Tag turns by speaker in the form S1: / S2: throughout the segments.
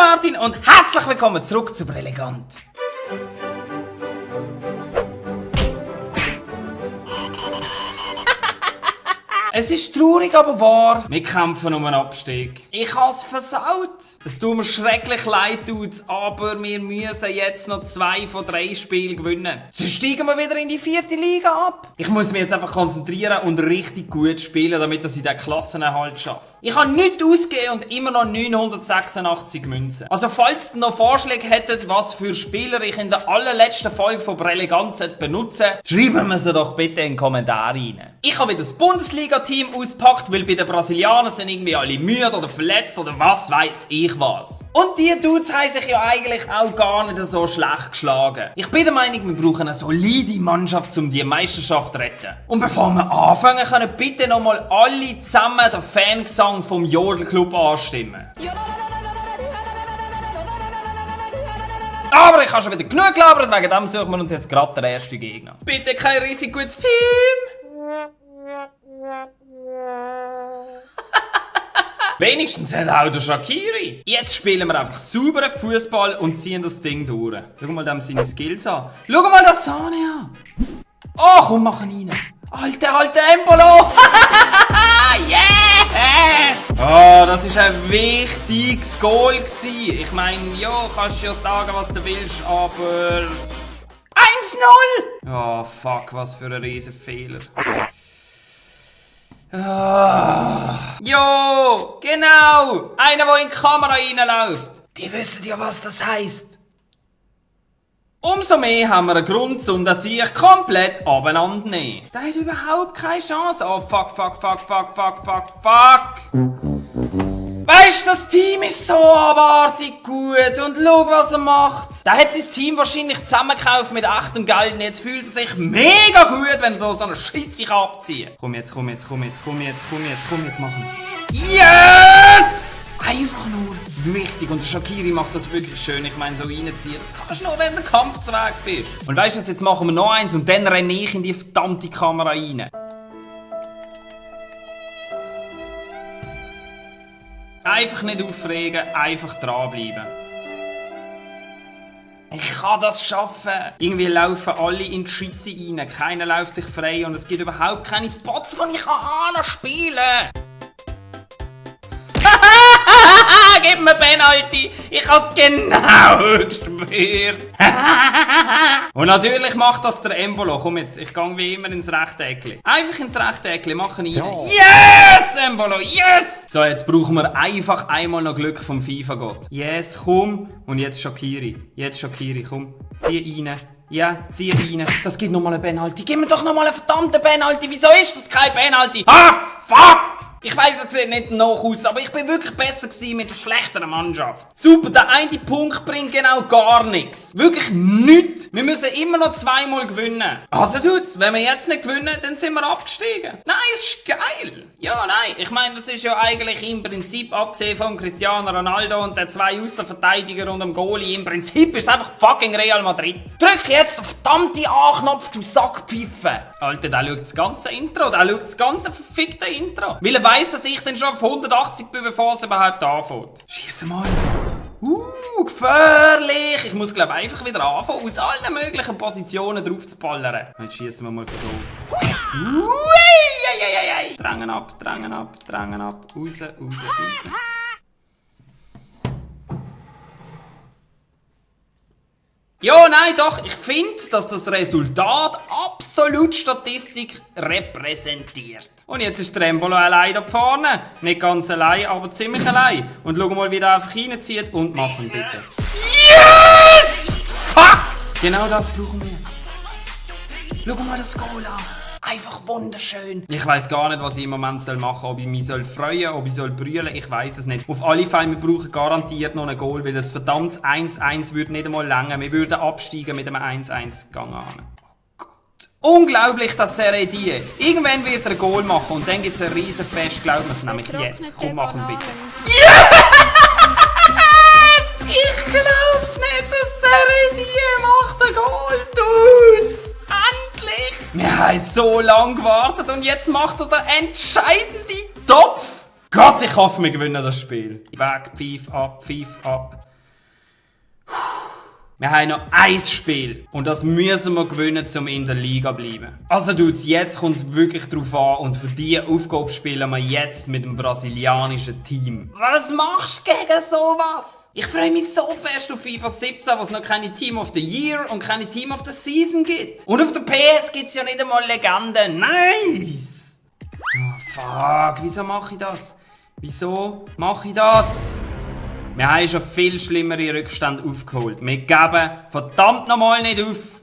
S1: Martin und herzlich willkommen zurück zu Brilligant. Es ist traurig, aber wahr. Wir kämpfen um einen Abstieg. Ich hab's versaut. Es tut mir schrecklich leid, Dudes, aber wir müssen jetzt noch 2 von 3 Spielen gewinnen. Sonst steigen wir wieder in die 4. Liga ab. Ich muss mich jetzt einfach konzentrieren und richtig gut spielen, damit ich den Klassenerhalt schaffe. Ich habe nichts ausgegeben und immer noch 986 Münzen. Also falls ihr noch Vorschläge hättet, was für Spieler ich in der allerletzten Folge von Brilligant benutzen, schreiben wir sie doch bitte in die Kommentare rein. Ich habe wieder das Bundesliga-Team auspackt, weil bei den Brasilianern sind irgendwie alle müde oder verletzt oder was weiß ich was. Und die Dudes haben sich ja eigentlich auch gar nicht so schlecht geschlagen. Ich bin der Meinung, wir brauchen eine solide Mannschaft, um die Meisterschaft zu retten. Und bevor wir anfangen, können bitte nochmal alle zusammen den Fangesang vom Jodelclub anstimmen. Aber ich habe schon wieder genug gelabert, wegen dem suchen wir uns jetzt gerade den ersten Gegner. Bitte kein riesig gutes Team! Wenigstens hat auch der Shaqiri. Jetzt spielen wir einfach sauberen Fußball und ziehen das Ding durch. Schau mal dem seine Skills an. Schau mal das Sahne an. Oh, komm, mach ihn rein. Alter Embolo! Yes! Oh, das ist ein wichtiges Goal gewesen. Ich meine, ja, kannst ja sagen, was du willst, aber... 1-0! Oh, fuck, was für ein riesen Fehler. Jo, genau! Einer, der in die Kamera reinläuft. Die wissen ja, was das heisst. Umso mehr haben wir einen Grund, um das sich komplett abeinander nehmen. Der hat überhaupt keine Chance. Oh, fuck. Weißt du, das Team ist so abartig gut und schau, was er macht. Der hat sein Team wahrscheinlich zusammengekauft mit echtem Geld und jetzt fühlt er sich mega gut, wenn er da so eine Scheisse abziehen kann. Komm jetzt, machen. Yes! Einfach nur wichtig und der Shaqiri macht das wirklich schön. Ich meine, so reinziehen, das kannst du nur, wenn du Kampfzweig bist. Und weißt du, jetzt machen wir noch eins und dann renne ich in die verdammte Kamera rein. Einfach nicht aufregen, einfach dranbleiben. Ich kann das schaffen. Irgendwie laufen alle in die Scheisse rein, keiner läuft sich frei und es gibt überhaupt keine Spots, die ich spielen kann. Gib mir Penalty! Ich hab's genau gespürt! Und natürlich macht das der Embolo. Komm jetzt, ich gehe wie immer ins Rechteckli. Einfach ins Rechteckli, machen rein. Ja. Yes, Embolo, yes! So, jetzt brauchen wir einfach einmal noch Glück vom FIFA-Gott. Yes, komm. Und jetzt Shaqiri. Komm. Zieh rein. Ja, zieh rein. Das gibt nochmal eine Penalty. Gib mir doch nochmal eine verdammte Penalty. Wieso ist das kein Penalty? Ah, fuck! Ich weiss, es sieht nicht noch aus, aber ich bin wirklich besser gewesen mit der schlechteren Mannschaft. Super, der eine Punkt bringt genau gar nichts. Wirklich nichts. Wir müssen immer noch 2-mal gewinnen. Also tut's, wenn wir jetzt nicht gewinnen, dann sind wir abgestiegen. Nein, es ist geil. Ja, nein, ich meine, das ist ja eigentlich im Prinzip, abgesehen von Cristiano Ronaldo und den 2 Aussenverteidiger und dem Goalie, im Prinzip ist es einfach fucking Real Madrid. Drück jetzt den verdammten A-Knopf, du Sackpfeife. Alter, der schaut das ganze Intro, der schaut das ganze verfickte Intro. Weil er weiss, dass ich dann schon auf 180 bin, bevor es überhaupt anfängt. Schieß mal. Gefährlich. Ich muss, glaube ich, einfach wieder anfangen, aus allen möglichen Positionen drauf zu ballern. Jetzt schießen wir mal von da. Drängen ab. Raus. Ja, nein, doch, ich finde, dass das Resultat absolut Statistik repräsentiert. Und jetzt ist der Embolo allein da vorne. Nicht ganz allein, aber ziemlich allein. Und schau mal, wie der einfach reinzieht und machen bitte. Yes! Fuck! Genau das brauchen wir jetzt. Schau mal das Goal an. Einfach wunderschön. Ich weiss gar nicht, was ich im Moment machen soll. Ob ich mich freuen soll, ob ich brüllen soll. Ich weiss es nicht. Auf alle Fälle, wir brauchen garantiert noch ein Goal, weil das verdammtes 1-1 würde nicht einmal länger. Wir würden absteigen mit einem 1-1 Gang an. Oh Gott. Unglaublich, dass Serie D. Irgendwann wird er ein Goal machen und dann gibt es ein riesen Fest. Glauben wir es nämlich jetzt. Komm, machen bitte. Yes! Ich glaub's nicht, dass Serie D macht ein Goal. Dudes! Endlich! Wir haben so lange gewartet und jetzt macht er den entscheidenden Topf! Gott, ich hoffe, wir gewinnen das Spiel. Weg, Pfeif ab. Wir haben noch ein Spiel und das müssen wir gewinnen, um in der Liga zu bleiben. Also Dudes, jetzt kommt es wirklich drauf an und für diese Aufgabe spielen wir jetzt mit dem brasilianischen Team. Was machst du gegen sowas? Ich freue mich so fest auf FIFA 17, wo es noch keine Team of the Year und keine Team of the Season gibt. Und auf der PS gibt es ja nicht einmal Legenden. Nice! Oh, fuck, wieso mache ich das? Wieso mache ich das? Wir haben schon viel schlimmere Rückstände aufgeholt. Wir geben verdammt nochmal nicht auf.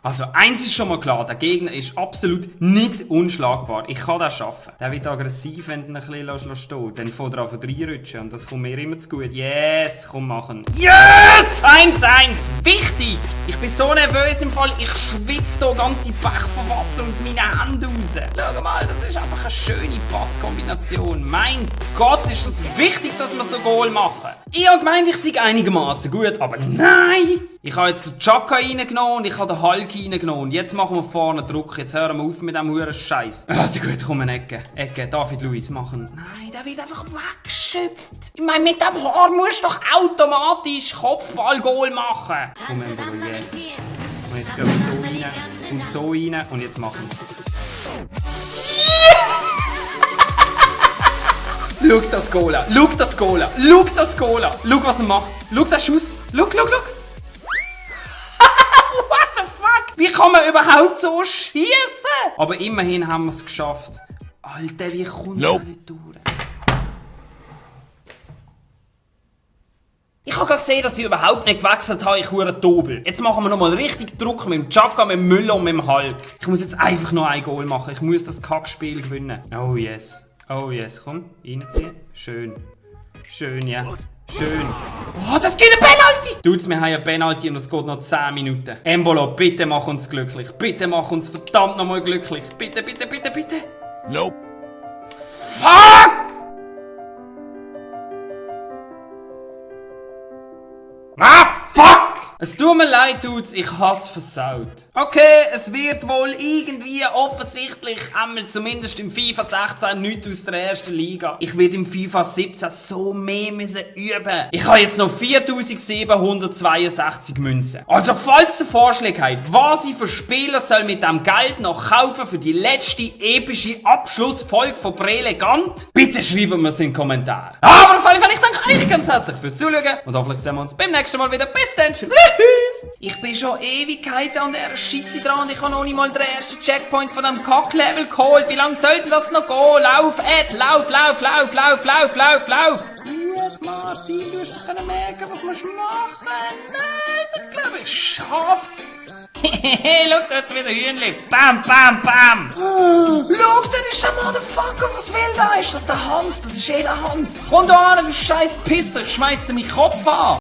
S1: Also eins ist schon mal klar, der Gegner ist absolut nicht unschlagbar. Ich kann das schaffen. Der wird aggressiv, wenn du ihn ein bisschen stehen. Dann fährt er an reinrutschen und das kommt mir immer zu gut. Yes, komm machen. Yes! 1-1! Wichtig! Ich bin so nervös im Fall, ich schwitze hier ganze Bach von Wasser aus meinen Händen raus. Schau mal, das ist einfach eine schöne Passkombination. Mein Gott, ist das wichtig, dass wir so Goal machen. Ich habe gemeint, ich sei einigermaßen gut, aber nein! Ich habe jetzt den Chaka reingenommen und ich habe den Hulk reingenommen. Und jetzt machen wir vorne Druck. Jetzt hören wir auf mit diesem huren Scheiß. Also gut, komm, eine Ecke. David Luiz machen. Nein, der wird einfach weggeschöpft. Ich meine, mit dem Haar musst du doch automatisch Kopfball-Goal machen. Komm, Embolo, yes. Und jetzt gehen wir so rein und so rein. Und jetzt machen wir. Schau das Goal an. Schau das Goal an. Schau das Goal an. Schau, was er macht. Schau den Schuss. Schau. Wie kann man überhaupt so schießen? Aber immerhin haben wir es geschafft. Alter, wie kommt der durch? Ich habe gerade gesehen, dass ich überhaupt nicht gewechselt habe. Ich hure Dobel. Jetzt machen wir nochmal richtig Druck mit dem Chaka, mit dem Müller und mit dem Hulk. Ich muss jetzt einfach noch ein Goal machen. Ich muss das Kackspiel gewinnen. Oh yes. Komm, reinziehen. Schön, ja. Schön. Oh, das gibt eine Penalty! Dudes, wir haben eine Penalty und es geht noch 10 Minuten. Embolo, bitte mach uns glücklich. Bitte mach uns verdammt nochmal glücklich. Bitte.
S2: Nope.
S1: Fuck! Ah, fuck! Es tut mir leid, Dudes, ich hasse versaut. Okay, es wird wohl irgendwie offensichtlich einmal zumindest im FIFA 16 nichts aus der ersten Liga. Ich werde im FIFA 17 so mehr müssen üben. Ich habe jetzt noch 4762 Münzen. Also falls der Vorschlag habt, was ich für Spieler soll mit dem Geld noch kaufen für die letzte epische Abschlussfolge von Brilligant, bitte schreiben wir es in den Kommentaren. Aber auf alle Fälle, ich danke euch ganz herzlich fürs Zuschauen und hoffentlich sehen wir uns beim nächsten Mal wieder. Bis dann. Tschüss. Ich bin schon Ewigkeiten an dieser Scheisse dran und ich habe noch nicht mal den ersten Checkpoint von diesem Kack-Level geholt. Wie lange soll denn das noch gehen? Lauf, Ed! Lauf! Gut, Martin, du hast doch merken, was musst du machen? Nein, ich glaube, ich schaff's. Hehehe, schau, da hat's wieder Hühnchen. Bam! Schau, da ist der Motherfucker, was will da? Ist das der Hans? Das ist der Hans. Komm da an, du scheiß Pisser, ich schmeiß dir meinen Kopf an.